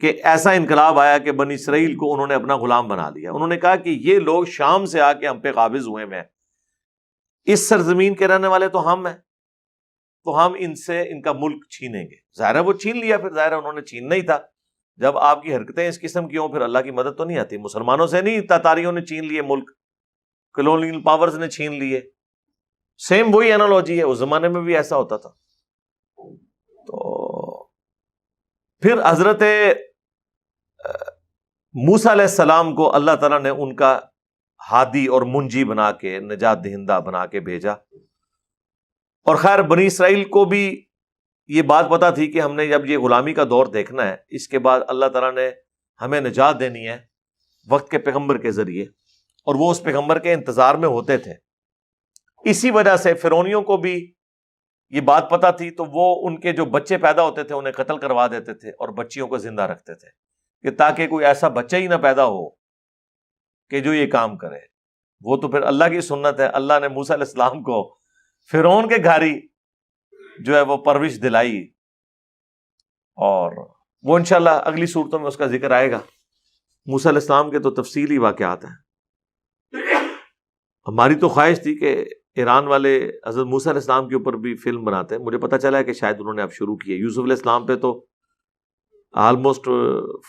کہ ایسا انقلاب آیا کہ بنی اسرائیل کو انہوں نے اپنا غلام بنا لیا. انہوں نے کہا کہ یہ لوگ شام سے آ کے ہم پہ قابض ہوئے ہیں, اس سرزمین کے رہنے والے تو ہم ہیں, تو ہم ان سے ان کا ملک چھینیں گے. ظاہر ہے وہ چھین لیا, پھر ظاہر ہے انہوں نے چھیننا ہی تھا. جب آپ کی حرکتیں اس قسم کی ہوں پھر اللہ کی مدد تو نہیں آتی. مسلمانوں سے نہیں, تاتاریوں نے چھین لیے ملک, کلونیل پاورز نے چھین لیے. سیم وہی انالوجی ہے, اس زمانے میں بھی ایسا ہوتا تھا. تو پھر حضرت موسیٰ علیہ السلام کو اللہ تعالیٰ نے ان کا ہادی اور منجی بنا کے, نجات دہندہ بنا کے بھیجا. اور خیر بنی اسرائیل کو بھی یہ بات پتا تھی کہ ہم نے جب یہ غلامی کا دور دیکھنا ہے, اس کے بعد اللہ تعالیٰ نے ہمیں نجات دینی ہے وقت کے پیغمبر کے ذریعے, اور وہ اس پیغمبر کے انتظار میں ہوتے تھے. اسی وجہ سے فرعونیوں کو بھی یہ بات پتا تھی, تو وہ ان کے جو بچے پیدا ہوتے تھے انہیں قتل کروا دیتے تھے اور بچیوں کو زندہ رکھتے تھے, کہ تاکہ کوئی ایسا بچہ ہی نہ پیدا ہو کہ جو یہ کام کرے. وہ تو پھر اللہ کی سنت ہے. اللہ نے موسیٰ علیہ السلام کو فرعون کے گھاری جو ہے وہ پرورش دلائی, اور وہ انشاءاللہ اگلی صورتوں میں اس کا ذکر آئے گا. موسیٰ علیہ السلام کے تو تفصیلی واقعات ہیں. ہماری تو خواہش تھی کہ ایران والے حضرت موسیٰ علیہ السلام کے اوپر بھی فلم بناتے ہیں. مجھے پتا چلا ہے کہ شاید انہوں نے اب شروع کی ہے. یوسف علیہ السلام پہ تو آلموسٹ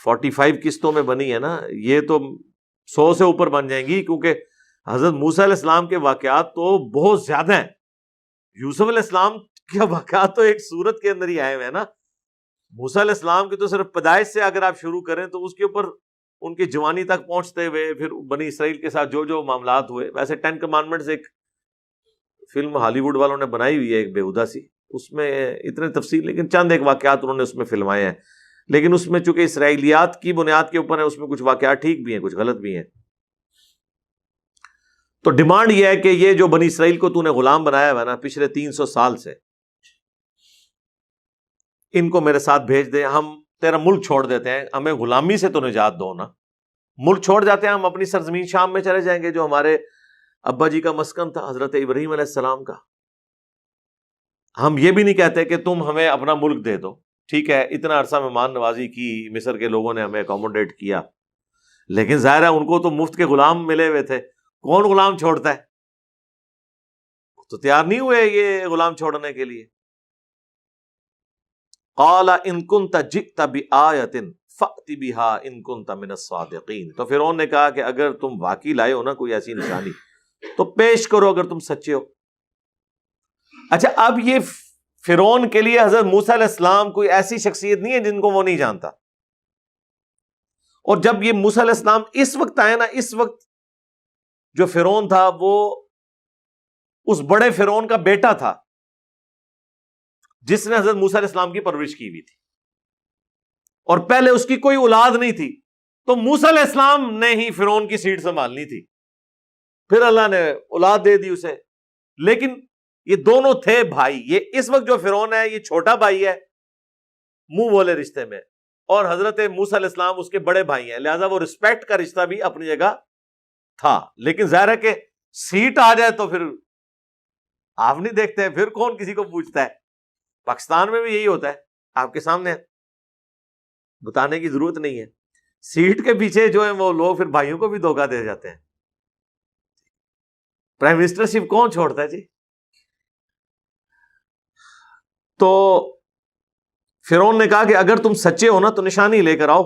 45 قسطوں میں بنی ہے نا, یہ تو 100 سے اوپر بن جائیں گی, کیونکہ حضرت موسیٰ علیہ السلام کے واقعات تو بہت زیادہ ہیں. یوسف علیہ السلام کے واقعات تو ایک سورت کے اندر ہی آئے ہوئے ہیں نا. موسیٰ علیہ السلام کی تو صرف پیدائش سے اگر آپ شروع کریں تو اس کے اوپر ان کی جوانی تک پہنچتے ہوئے پھر بنی اسرائیل کے ساتھ جو جو معاملات ہوئے. ویسے 10 کمانڈمنٹس ایک فلم ہالی ووڈ والوں نے بنائی ہوئی ہے ایک بیہودہ سی, اس میں اتنے تفصیل, لیکن چند ایک واقعات انہوں نے اس میں فلمائے ہیں. لیکن اس میں چونکہ اسرائیلیات کی بنیاد کے اوپر ہے, اس میں کچھ واقعات ٹھیک بھی ہیں کچھ غلط بھی ہیں. تو ڈیمانڈ یہ ہے کہ یہ جو بنی اسرائیل کو تو نے غلام بنایا ہوا ہے نا پچھلے 300 سال سے, ان کو میرے ساتھ بھیج دے, ہم تیرا ملک چھوڑ دیتے ہیں, ہمیں غلامی سے تو نجات دو نا. ملک چھوڑ جاتے ہیں, ہم اپنی سرزمین شام میں چلے جائیں گے جو ہمارے ابا جی کا مسکن تھا حضرت ابراہیم علیہ السلام کا. ہم یہ بھی نہیں کہتے کہ تم ہمیں اپنا ملک دے دو, ٹھیک ہے اتنا عرصہ مہمان نوازی کی, مصر کے لوگوں نے ہمیں اکوموڈیٹ کیا, لیکن ظاہر ہے ان کو تو مفت کے غلام ملے ہوئے تھے. کون غلام چھوڑتا ہے؟ تو تیار نہیں ہوئے یہ غلام چھوڑنے کے لیے. قال ان كنت جئت بآیۃ فأت بها ان كنت من الصادقین. تو فرعون نے کہا کہ اگر تم واقعی لائے ہو نا کوئی ایسی نشانی تو پیش کرو اگر تم سچے ہو. اچھا اب یہ فرعون کے لیے حضرت موسیٰ علیہ السلام کوئی ایسی شخصیت نہیں ہے جن کو وہ نہیں جانتا. اور جب یہ موسیٰ علیہ السلام اس وقت آئے نا, اس وقت جو فرعون تھا وہ اس بڑے فرعون کا بیٹا تھا جس نے حضرت موسیٰ علیہ السلام کی پرورش کی ہوئی تھی, اور پہلے اس کی کوئی اولاد نہیں تھی. تو موسیٰ علیہ السلام نے ہی فرعون کی سیٹ سنبھالنی تھی, پھر اللہ نے اولاد دے دی اسے. لیکن یہ دونوں تھے بھائی. یہ اس وقت جو فرعون ہے یہ چھوٹا بھائی ہے منہ بولے رشتے میں, اور حضرت موسیٰ علیہ السلام اس کے بڑے بھائی ہیں, لہذا وہ رسپیکٹ کا رشتہ بھی اپنی جگہ تھا. لیکن ظاہر ہے کہ سیٹ آ جائے تو پھر آپ نہیں دیکھتے, پھر کون کسی کو پوچھتا ہے. پاکستان میں بھی یہی ہوتا ہے, آپ کے سامنے بتانے کی ضرورت نہیں ہے. سیٹ کے پیچھے جو ہیں وہ لوگ پھر بھائیوں کو بھی دھوکہ دے جاتے ہیں. پرائم منسٹرشپ کون چھوڑتا ہے جی؟ تو فرعون نے کہا کہ اگر تم سچے ہو نا تو نشانی لے کر آؤ.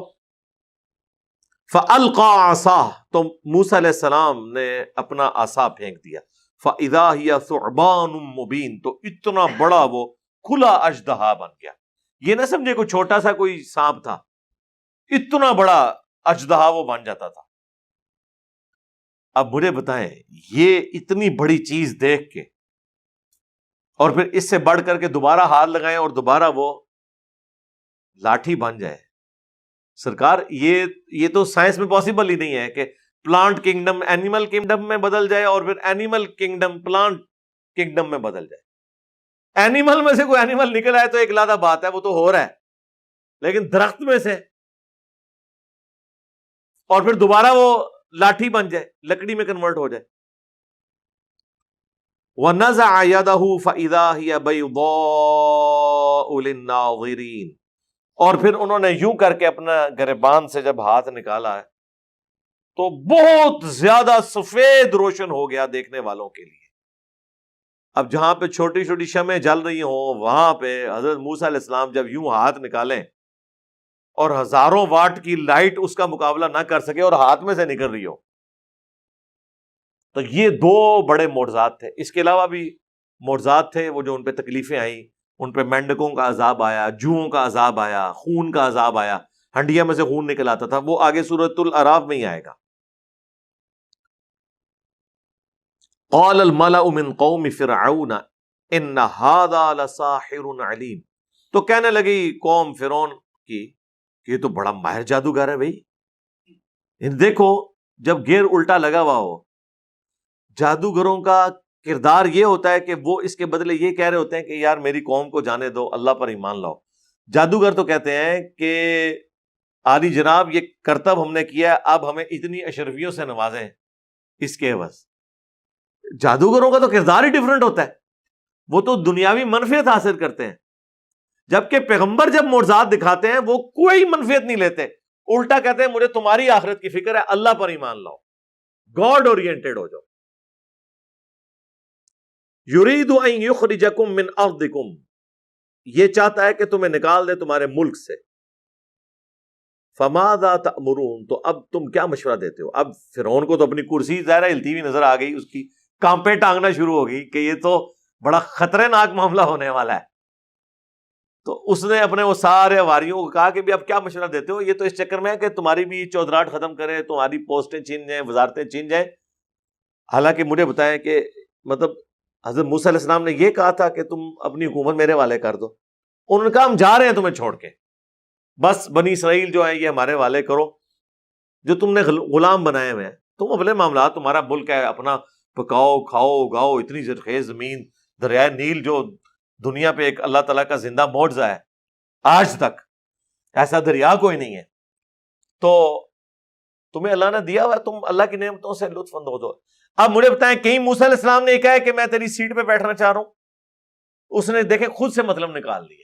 فَأَلْقَى عَصَاهُ, تو موسیٰ علیہ السلام نے اپنا عصا پھینک دیا. فَإِذَا هِيَ ثُعْبَانٌ مُبِينٌ, تو اتنا بڑا وہ کھلا اژدہا بن گیا. یہ نہ سمجھے کوئی چھوٹا سا کوئی سانپ تھا, اتنا بڑا اژدہا وہ بن جاتا تھا. اب مجھے بتائیں یہ اتنی بڑی چیز دیکھ کے اور پھر اس سے بڑھ کر کے دوبارہ ہاتھ لگائیں اور دوبارہ وہ لاٹھی بن جائے, سرکار یہ تو سائنس میں پاسبل ہی نہیں ہے کہ پلانٹ کنگڈم اینیمل کنگڈم میں بدل جائے اور پھر اینیمل کنگڈم پلانٹ کنگڈم میں بدل جائے. اینیمل میں سے کوئی اینیمل نکل آئے تو ایک علیحدہ بات ہے, وہ تو ہو رہا ہے, لیکن درخت میں سے اور پھر دوبارہ وہ لاٹھی بن جائے, لکڑی میں کنورٹ ہو جائے. وَنَزَعَ يَدَهُ فَإِذَا هِيَ بَيْضَاءُ لِلنَّاظِرِينَ, اور پھر انہوں نے یوں کر کے اپنا گریبان سے جب ہاتھ نکالا ہے تو بہت زیادہ سفید روشن ہو گیا دیکھنے والوں کے لیے. اب جہاں پہ چھوٹی چھوٹی شمعیں جل رہی ہوں وہاں پہ حضرت موسیٰ علیہ السلام جب یوں ہاتھ نکالیں اور ہزاروں واٹ کی لائٹ اس کا مقابلہ نہ کر سکے اور ہاتھ میں سے نکل رہی ہو, تو یہ دو بڑے معجزات تھے. اس کے علاوہ بھی معجزات تھے وہ جو ان پہ تکلیفیں آئیں, ان پہ مینڈکوں کا عذاب آیا, جوؤں کا عذاب آیا, خون کا عذاب آیا, ہنڈیا میں سے خون نکل آتا تھا, وہ آگے سورۃ الاعراف میں ہی آئے گا. قال الملأ من قوم فرعون ان هذا لساحر علیم, تو کہنے لگی قوم فرعون کی کہ یہ تو بڑا ماہر جادوگر ہے بھائی. دیکھو جب گیر الٹا لگا ہوا ہو, جادوگروں کا کردار یہ ہوتا ہے کہ وہ اس کے بدلے یہ کہہ رہے ہوتے ہیں کہ یار میری قوم کو جانے دو, اللہ پر ایمان لاؤ. جادوگر تو کہتے ہیں کہ عالی جناب یہ کرتب ہم نے کیا ہے, اب ہمیں اتنی اشرفیوں سے نوازیں اس کے عوض. جادوگروں کا تو کردار ہی ڈیفرنٹ ہوتا ہے, وہ تو دنیاوی منفعت حاصل کرتے ہیں, جبکہ پیغمبر جب معجزات دکھاتے ہیں وہ کوئی منفعت نہیں لیتے, الٹا کہتے ہیں مجھے تمہاری آخرت کی فکر ہے, اللہ پر ایمان لاؤ, گاڈ اورینٹڈ ہو جاؤ. یرید ان یخرجکم من ارضکم, یہ چاہتا ہے کہ تمہیں نکال دے تمہارے ملک سے. فماذا تأمرون, تو اب تم کیا مشورہ دیتے ہو؟ اب فرعون کو تو اپنی کرسی ظاہر ہلتی ہوئی نظر آ گئی, اس کی کانپیں ٹانگنا شروع ہو گئی کہ یہ تو بڑا خطرناک معاملہ ہونے والا ہے. تو اس نے اپنے وہ سارے واریوں کو کہا کہ بھی اب کیا مشورہ دیتے ہو؟ یہ تو اس چکر میں ہے کہ تمہاری بھی چودراہٹ ختم کرے, تمہاری پوسٹیں چھین جائیں, وزارتیں چھین جائیں. حالانکہ مجھے بتائیں کہ مطلب حضرت موسیٰ علیہ السلام نے یہ کہا تھا کہ تم اپنی حکومت میرے والے کر دو, انہوں نے کہا ہم جا رہے ہیں تمہیں چھوڑ کے, بس بنی اسرائیل جو ہیں یہ ہمارے والے کرو, جو تم نے غلام بنائے ہوئے ہیں, تم اپنے معاملات, تمہارا ملک ہے, اپنا پکاؤ کھاؤ اگاؤ, اتنی زرخیز زمین, دریائے نیل جو دنیا پہ ایک اللہ تعالیٰ کا زندہ معجزہ ہے, آج تک ایسا دریا کوئی نہیں ہے, تو تمہیں اللہ نے دیا ہوا, تم اللہ کی نعمتوں سے لطف اندوز ہو. اب مجھے بتائیں کہیں موسیٰ علیہ السلام نے یہ کہا ہے کہ میں تیری سیٹ پہ بیٹھنا چاہ رہا ہوں؟ اس نے دیکھے خود سے مطلب نکال لیے.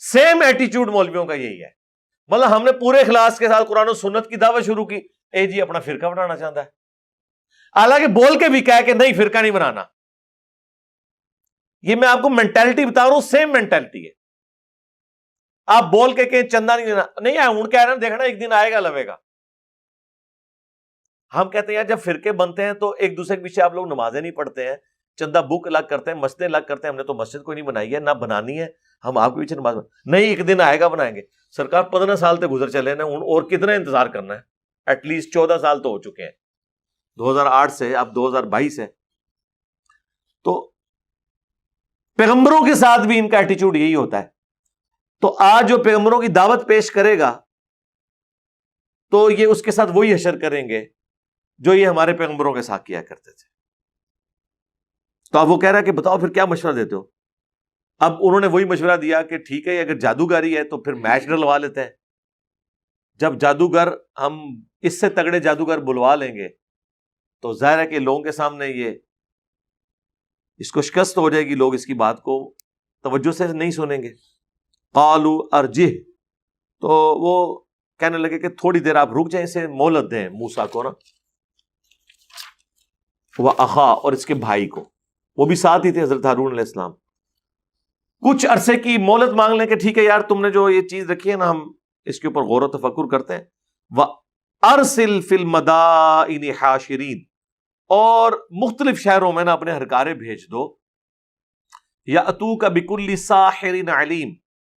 سیم ایٹیچیوڈ مولویوں کا یہی ہے, مطلب ہم نے پورے اخلاص کے ساتھ قرآن و سنت کی دعوت شروع کی, اے جی اپنا فرقہ بنانا چاہتا ہے, حالانکہ بول کے بھی کہا کہ نہیں فرقہ نہیں بنانا. یہ میں آپ کو مینٹالٹی بتا رہا ہوں, سیم مینٹالٹی ہے. آپ بول کے کہ چندہ نہیں دینا, نہیں ہے ہوں کہہ رہے ہیں دیکھنا ایک دن آئے گا لوے گا. ہم کہتے ہیں یار جب فرقے بنتے ہیں تو ایک دوسرے کے پیچھے آپ لوگ نمازیں نہیں پڑھتے ہیں, چندہ بک الگ کرتے ہیں, مسجدیں الگ کرتے ہیں. ہم نے تو مسجد کوئی نہیں بنائی ہے, نہ بنانی ہے, ہم آپ کے پیچھے نماز نہیں, ایک دن آئے گا بنائیں گے. سرکار 15 سال تک گزر چلے نا, اور کتنا انتظار کرنا ہے, ایٹ لیسٹ 14 سال تو ہو چکے ہیں, 2008 سے اب 2022 ہے. تو پیغمبروں کے ساتھ بھی ان کا ایٹیچیوڈ یہی ہوتا ہے. تو آج جو پیغمبروں کی دعوت پیش کرے گا تو یہ اس کے ساتھ وہی حشر کریں گے جو یہ ہمارے پیغمبروں کے ساتھ کیا کرتے تھے. تو اب وہ کہہ رہا ہے کہ بتاؤ پھر کیا مشورہ دیتے ہو؟ اب انہوں نے وہی مشورہ دیا کہ ٹھیک ہے اگر جادوگری ہے تو پھر میچ ڈلوا لیتے ہیں. جب جادوگر, ہم اس سے تگڑے جادوگر بلوا لیں گے تو ظاہر ہے کہ لوگوں کے سامنے یہ اس کو شکست ہو جائے گی, لوگ اس کی بات کو توجہ سے نہیں سنیں گے. قالوا ارجہ, تو وہ کہنے لگے کہ تھوڑی دیر آپ رک جائیں, اسے مہلت دیں موسیٰ کو نا, وَأَخَا, اور اس کے بھائی کو, وہ بھی ساتھ ہی تھے حضرت ہارون علیہ السلام. کچھ عرصے کی مہلت مانگ لیں کہ ٹھیک ہے یار تم نے جو یہ چیز رکھی ہے نا, ہم اس کے اوپر غور و تفکر کرتے ہیں. وَأَرْسِلْ فِي الْمَدَائِنِ حَاشِرِينَ, اور مختلف شہروں میں نا اپنے ہرکارے بھیج دو. يَأْتُوكَ بِكُلِّ سَاحِرٍ عَلِيمٍ,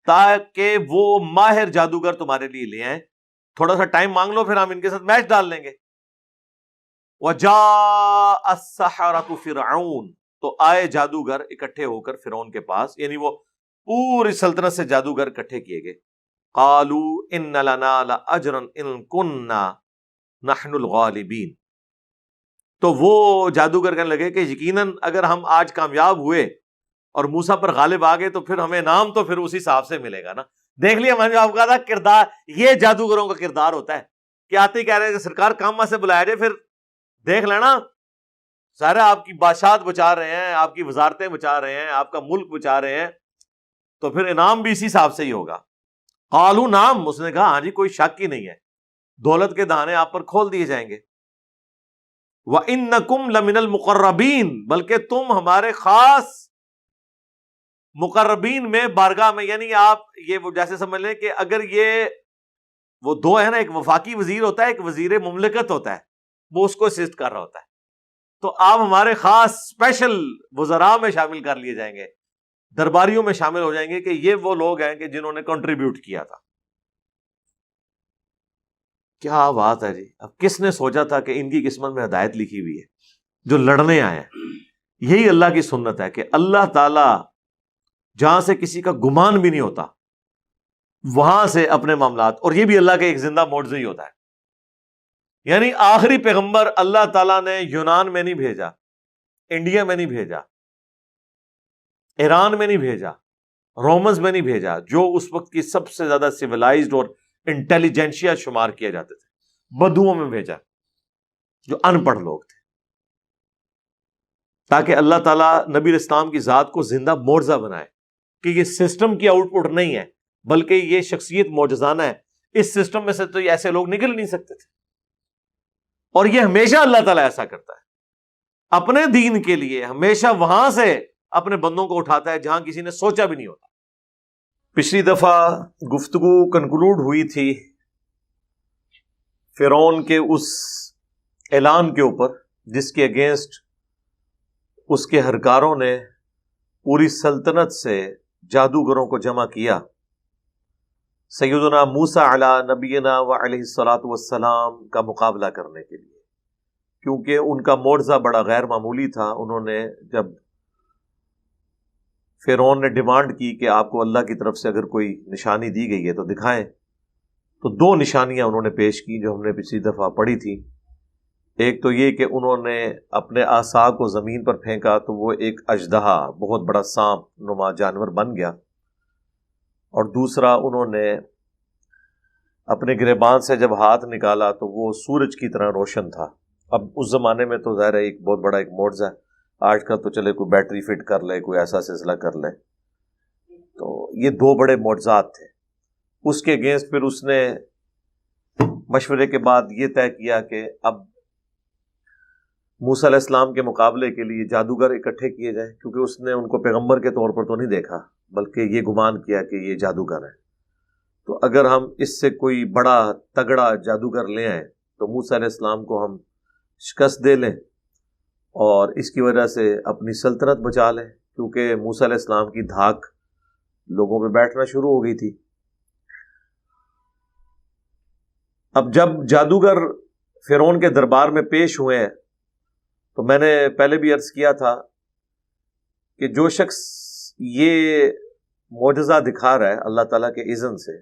تاکہ وہ ماہر جادوگر تمہارے لیے لے آئیں. تھوڑا سا ٹائم مانگ لو, پھر ہم ان کے ساتھ میچ ڈال لیں گے. وَجَاءَ السَّحَرَةُ فِرْعَوْنَ, تو آئے جادوگر اکٹھے ہو کر فرعون کے پاس, یعنی وہ پوری سلطنت سے جادوگر اکٹھے کیے گئے. قَالُوا إِنَّ لَنَا لَأَجْرًا إِن كُنَّا نَحْنُ الْغَالِبِينَ, تو وہ جادوگر کہنے لگے کہ یقیناً اگر ہم آج کامیاب ہوئے اور موسیٰ پر غالب آ گئے تو پھر ہمیں انعام تو پھر اسی حساب سے ملے گا نا. دیکھ لیا میں نے آپ کو کہا تھا کردار, یہ جادوگروں کا کردار ہوتا ہے کہ آتے ہی کہہ رہے ہیں کہ سرکار کام سے بلایا جائے, پھر دیکھ لینا سارے آپ کی بادشاہت بچا رہے ہیں, آپ کی وزارتیں بچا رہے ہیں, آپ کا ملک بچا رہے ہیں, تو پھر انعام بھی اسی حساب سے ہی ہوگا. قالوا نعم، اس نے کہا ہاں جی کوئی شک ہی نہیں ہے، دولت کے دانے آپ پر کھول دیے جائیں گے۔ وَإِنَّكُمْ لَمِنَ الْمُقَرَّبِينَ، بلکہ تم ہمارے خاص مقربین میں، بارگاہ میں، یعنی آپ یہ وہ جیسے سمجھ لیں کہ اگر یہ وہ دو ہے نا، ایک وفاقی وزیر ہوتا ہے، ایک وزیر مملکت ہوتا ہے، وہ اس کو اسسٹ کر رہا ہوتا ہے، تو آپ ہمارے خاص اسپیشل وزراء میں شامل کر لیے جائیں گے، درباریوں میں شامل ہو جائیں گے کہ یہ وہ لوگ ہیں کہ جنہوں نے کنٹریبیوٹ کیا تھا۔ کیا بات ہے جی! اب کس نے سوچا تھا کہ ان کی قسمت میں ہدایت لکھی ہوئی ہے، جو لڑنے آئے ہیں۔ یہی اللہ کی سنت ہے کہ اللہ تعالی جہاں سے کسی کا گمان بھی نہیں ہوتا وہاں سے اپنے معاملات، اور یہ بھی اللہ کے ایک زندہ معجزہ ہی ہوتا ہے۔ یعنی آخری پیغمبر اللہ تعالیٰ نے یونان میں نہیں بھیجا، انڈیا میں نہیں بھیجا، ایران میں نہیں بھیجا، رومنز میں نہیں بھیجا، جو اس وقت کی سب سے زیادہ سیولائزڈ اور انٹیلیجنشیا شمار کیا جاتے تھے، بدوؤں میں بھیجا جو ان پڑھ لوگ تھے، تاکہ اللہ تعالیٰ نبی الاسلام کی ذات کو زندہ معجزہ بنائے کہ یہ سسٹم کی آؤٹ پٹ نہیں ہے بلکہ یہ شخصیت معجزانہ ہے، اس سسٹم میں سے تو ایسے لوگ نکل نہیں سکتے تھے۔ اور یہ ہمیشہ اللہ تعالیٰ ایسا کرتا ہے، اپنے دین کے لیے ہمیشہ وہاں سے اپنے بندوں کو اٹھاتا ہے جہاں کسی نے سوچا بھی نہیں ہوتا۔ پچھلی دفعہ گفتگو کنکلوڈ ہوئی تھی فرعون کے اس اعلان کے اوپر جس کے اگینسٹ اس کے ہرکاروں نے پوری سلطنت سے جادوگروں کو جمع کیا، سیدنا موسیٰ علی نبینا و علیہ الصلاۃ والسلام کا مقابلہ کرنے کے لیے، کیونکہ ان کا معجزہ بڑا غیر معمولی تھا۔ انہوں نے جب فرعون نے ڈیمانڈ کی کہ آپ کو اللہ کی طرف سے اگر کوئی نشانی دی گئی ہے تو دکھائیں، تو دو نشانیاں انہوں نے پیش کی جو ہم نے پچھلی دفعہ پڑھی تھی۔ ایک تو یہ کہ انہوں نے اپنے عصا کو زمین پر پھینکا تو وہ ایک اژدہا، بہت بڑا سانپ نما جانور بن گیا، اور دوسرا انہوں نے اپنے گریبان سے جب ہاتھ نکالا تو وہ سورج کی طرح روشن تھا۔ اب اس زمانے میں تو ظاہر ہے ایک بہت بڑا ایک معجزہ ہے، آج کل تو چلے کوئی بیٹری فٹ کر لے، کوئی ایسا سلسلہ کر لے، تو یہ دو بڑے معجزات تھے۔ اس کے اگینسٹ پھر اس نے مشورے کے بعد یہ طے کیا کہ اب موسیٰ علیہ السلام کے مقابلے کے لیے جادوگر اکٹھے کیے جائیں، کیونکہ اس نے ان کو پیغمبر کے طور پر تو نہیں دیکھا بلکہ یہ گمان کیا کہ یہ جادوگر ہے، تو اگر ہم اس سے کوئی بڑا تگڑا جادوگر لے آئیں تو موسیٰ علیہ السلام کو ہم شکست دے لیں اور اس کی وجہ سے اپنی سلطنت بچا لیں، کیونکہ موسیٰ علیہ السلام کی دھاک لوگوں پہ بیٹھنا شروع ہو گئی تھی۔ اب جب جادوگر فرعون کے دربار میں پیش ہوئے ہیں تو میں نے پہلے بھی عرض کیا تھا کہ جو شخص یہ معجزہ دکھا رہا ہے اللہ تعالیٰ کے اذن سے،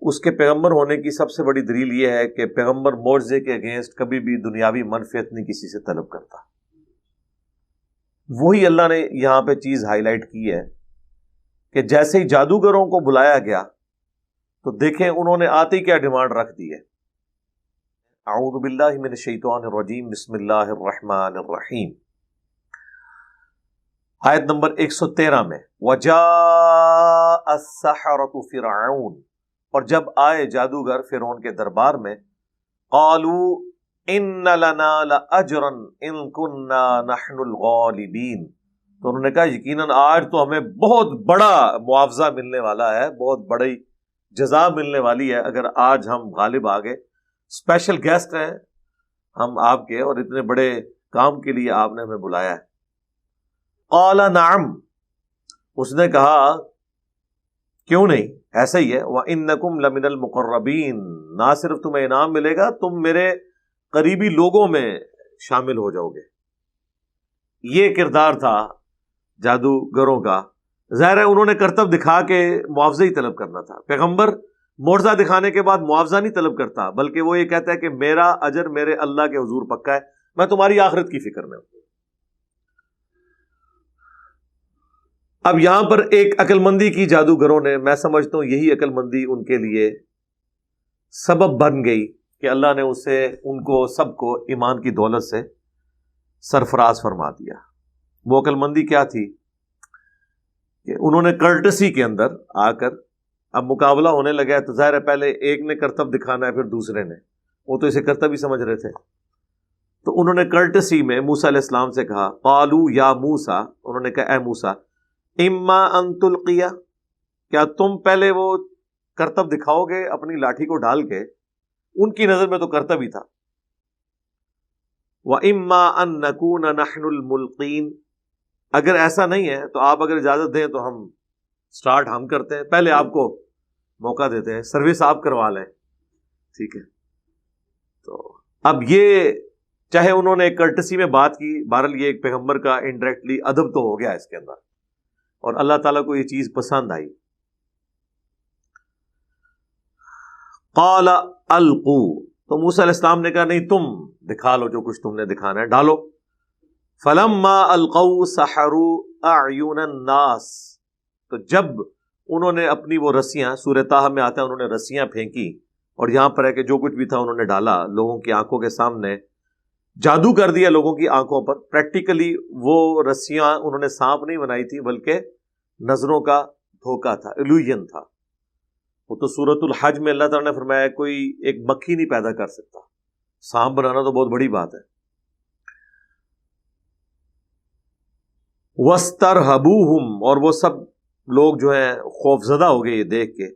اس کے پیغمبر ہونے کی سب سے بڑی دلیل یہ ہے کہ پیغمبر معجزے کے اگینسٹ کبھی بھی دنیاوی منفعت نہیں کسی سے طلب کرتا۔ وہی اللہ نے یہاں پہ چیز ہائی لائٹ کی ہے کہ جیسے ہی جادوگروں کو بلایا گیا تو دیکھیں انہوں نے آتے ہی کیا ڈیمانڈ رکھ دی ہے۔ اعوذ باللہ من الشیطان الرجیم، بسم اللہ الرحمن الرحیم، آیت نمبر 113 میں وَجَاءَ السَّحَرَةُ فِرْعَوْنَ، اور جب آئے جادوگر فرعون کے دربار میں، قالوا ان لنا لاجرا ان كنا نحن الغالبین، تو انہوں نے کہا یقیناً آج تو ہمیں بہت بڑا معاوضہ ملنے والا ہے، بہت بڑی جزا ملنے والی ہے اگر آج ہم غالب آ گئے، اسپیشل گیسٹ ہیں ہم آپ کے، اور اتنے بڑے کام کے لیے آپ نے ہمیں بلایا ہے۔ قال نعم، اس نے کہا کیوں نہیں، ایسا ہی ہے، وَإِنَّكُمْ لَمِنَ الْمُقَرَّبِينَ، نہ صرف تمہیں انعام ملے گا، تم میرے قریبی لوگوں میں شامل ہو جاؤ گے۔ یہ کردار تھا جادوگروں کا۔ ظاہر ہے انہوں نے کرتب دکھا کے معاوضہ ہی طلب کرنا تھا۔ پیغمبر معجزہ دکھانے کے بعد معاوضہ نہیں طلب کرتا، بلکہ وہ یہ کہتا ہے کہ میرا اجر میرے اللہ کے حضور پکا ہے، میں تمہاری آخرت کی فکر میں ہوں۔ اب یہاں پر ایک عقل مندی کی جادوگروں نے، میں سمجھتا ہوں یہی عقل مندی ان کے لیے سبب بن گئی کہ اللہ نے ان کو سب کو ایمان کی دولت سے سرفراز فرما دیا۔ وہ عقل مندی کیا تھی کہ انہوں نے کرٹسی کے اندر آ کر اب مقابلہ ہونے لگا ہے تو ظاہر ہے پہلے ایک نے کرتب دکھانا ہے پھر دوسرے نے، وہ تو اسے کرتب ہی سمجھ رہے تھے. تو انہوں نے کرٹسی میں موسیٰ علیہ السلام سے کہا قالو یا موسیٰ، انہوں نے کہا اے موسیٰ اما ان تلقیہ، کیا تم پہلے وہ کرتب دکھاؤ گے اپنی لاٹھی کو ڈال کے؟ ان کی نظر میں تو کرتب ہی تھا. وَإِمَّا أَن نَّكُونَ نَحْنُ الْمُلْقِينَ، اگر ایسا نہیں ہے تو آپ اگر اجازت دیں تو ہم سٹارٹ ہم کرتے ہیں، پہلے آپ کو موقع دیتے ہیں، سروس آپ کروا لیں. ٹھیک ہے. تو اب یہ چاہے انہوں نے کرٹسی میں بات کی، بہرحال یہ ایک پیغمبر کا انڈائریکٹلی ادب تو ہو گیا اس کے اندر، اور اللہ تعالیٰ کو یہ چیز پسند آئی. قال القوا، تو موسیٰ علیہ السلام نے کہا نہیں تم دکھا لو جو کچھ تم نے دکھانا ہے، ڈالو. فلما القوا سحروا اعین الناس، تو جب انہوں نے اپنی وہ رسیاں، سورہ طٰہٰ میں آتا ہے انہوں نے رسیاں پھینکی، اور یہاں پر ہے کہ جو کچھ بھی تھا انہوں نے ڈالا لوگوں کی آنکھوں کے سامنے، جادو کر دیا لوگوں کی آنکھوں پر. پریکٹیکلی وہ رسیاں انہوں نے سانپ نہیں بنائی تھی بلکہ نظروں کا دھوکا تھا، ایلوژن تھا. وہ تو سورۃ الحج میں اللہ تعالیٰ نے فرمایا کوئی ایک مکھی نہیں پیدا کر سکتا، سانپ بنانا تو بہت بڑی بات ہے. وَاسْتَرْهَبُوهُمْ، اور وہ سب لوگ جو ہیں خوف زدہ ہو گئے یہ دیکھ کے.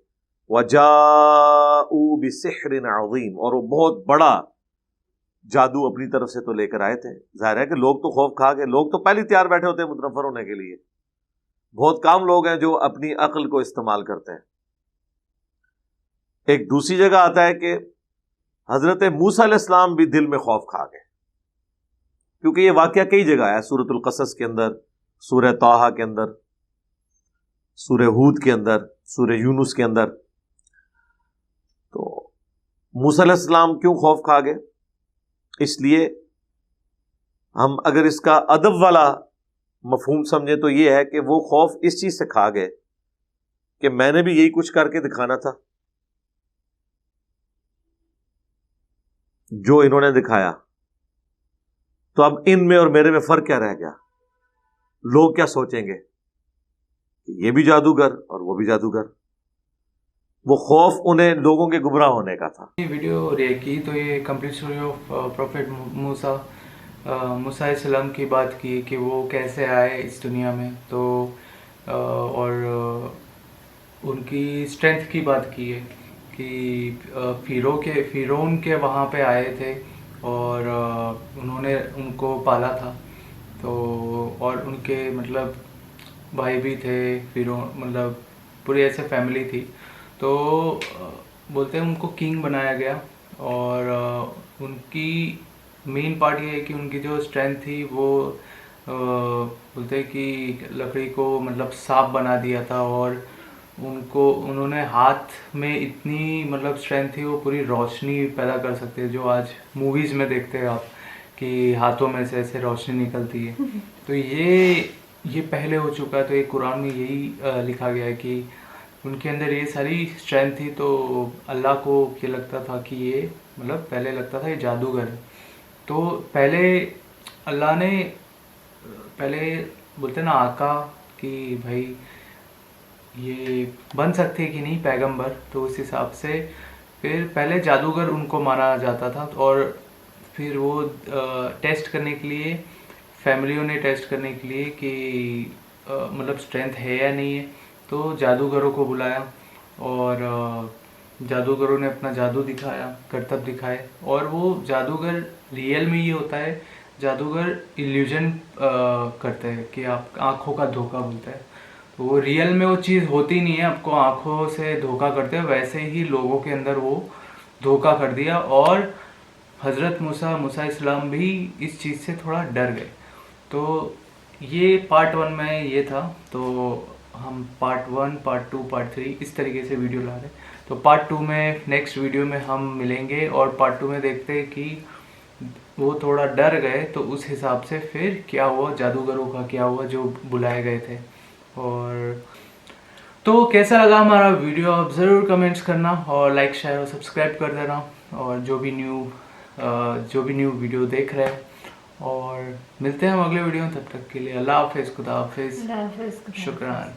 وَجَاءُوا بِسِحْرٍ عَظِيمٍ، اور وہ بہت بڑا جادو اپنی طرف سے تو لے کر آئے تھے. ظاہر ہے کہ لوگ تو خوف کھا گئے، لوگ تو پہلے تیار بیٹھے ہوتے ہیں متنفر ہونے کے لیے. بہت کم لوگ ہیں جو اپنی عقل کو استعمال کرتے ہیں. ایک دوسری جگہ آتا ہے کہ حضرت موسیٰ علیہ السلام بھی دل میں خوف کھا گئے، کیونکہ یہ واقعہ کئی جگہ ہے، سورۃ القصص کے اندر، سورہ طٰہٰ کے اندر، سورہ ہود کے اندر، سورہ یونس کے اندر. تو موسیٰ علیہ السلام کیوں خوف کھا گئے؟ اس لیے ہم اگر اس کا ادب والا مفہوم سمجھیں تو یہ ہے کہ وہ خوف اس چیز سے کھا گئے کہ میں نے بھی یہی کچھ کر کے دکھانا تھا جو انہوں نے دکھایا، تو اب ان میں اور میرے میں فرق کیا رہ گیا؟ لوگ کیا سوچیں گے؟ یہ بھی جادوگر اور وہ بھی جادوگر. وہ خوف انہیں لوگوں کے گمراہ ہونے کا تھا. یہ ویڈیو کی تو یہ کمپلیٹ اسٹوری آف پروفیٹ موسیٰ علیہ السلام کی بات کی کہ وہ کیسے آئے اس دنیا میں، تو اور ان کی اسٹرینتھ کی بات کی ہے کہ فیرون کے وہاں پہ آئے تھے اور انہوں نے ان کو پالا تھا. تو اور ان کے مطلب بھائی بھی تھے، فیرون مطلب پوری ایسے فیملی تھی. تو بولتے ہیں ان کو کنگ بنایا گیا، اور ان کی مین پارٹ یہ ہے کہ ان کی جو اسٹرینتھ تھی وہ بولتے ہیں کہ لکڑی کو مطلب سانپ بنا دیا تھا، اور انہوں نے ہاتھ میں اتنی مطلب اسٹرینتھ تھی وہ پوری روشنی پیدا کر سکتے، جو آج موویز میں دیکھتے ہیں آپ کہ ہاتھوں میں سے ایسے روشنی نکلتی ہے. تو یہ پہلے ہو چکا ہے. تو یہ قرآن میں یہی لکھا گیا ہے کہ ان کے اندر یہ ساری اسٹرینتھ تھی. تو اللہ کو یہ لگتا تھا کہ یہ مطلب پہلے لگتا تھا یہ جادوگر ہے. تو پہلے اللہ نے پہلے بولتے نا آقا کہ بھائی یہ بن سکتے کہ نہیں پیغمبر، تو اس حساب سے پھر پہلے جادوگر ان کو مانا جاتا تھا. اور پھر وہ ٹیسٹ کرنے کے لیے فیملیوں نے ٹیسٹ کرنے کے لیے کہ مطلب اسٹرینتھ ہے یا نہیں ہے، تو جادوگروں کو بلایا اور جادوگروں نے اپنا جادو دکھایا، کرتب دکھائے. اور وہ جادوگر ریئل میں یہ ہوتا ہے، جادوگر ایلیوژن کرتے ہیں کہ آپ آنکھوں کا دھوکہ بولتا ہے. تو وہ ریئل میں وہ چیز ہوتی نہیں ہے، آپ کو آنکھوں سے دھوکہ کرتے ہیں، ویسے ہی لوگوں کے اندر وہ دھوکہ کر دیا. اور حضرت موسیٰ علیہ السلام بھی اس چیز سے تھوڑا ڈر گئے. تو یہ پارٹ 1 میں یہ تھا. تو ہم پارٹ 1 پارٹ 2 پارٹ 3 اس طریقے سے ویڈیو لا رہے ہیں. تو پارٹ 2 میں نیکسٹ ویڈیو میں ہم ملیں گے، اور پارٹ 2 میں دیکھتے ہیں کہ وہ تھوڑا ڈر گئے تو اس حساب سے پھر کیا ہوا، جادوگروں کا کیا ہوا جو بلائے گئے تھے. اور تو کیسا لگا ہمارا ویڈیو آپ ضرور کمنٹس کرنا، اور لائک شیئر اور سبسکرائب کر دینا، اور جو بھی نیو ویڈیو دیکھ رہے ہیں. اور ملتے ہیں ہم اگلے ویڈیو میں، تب تک کے لیے اللہ حافظ، خدا حافظ، شکران.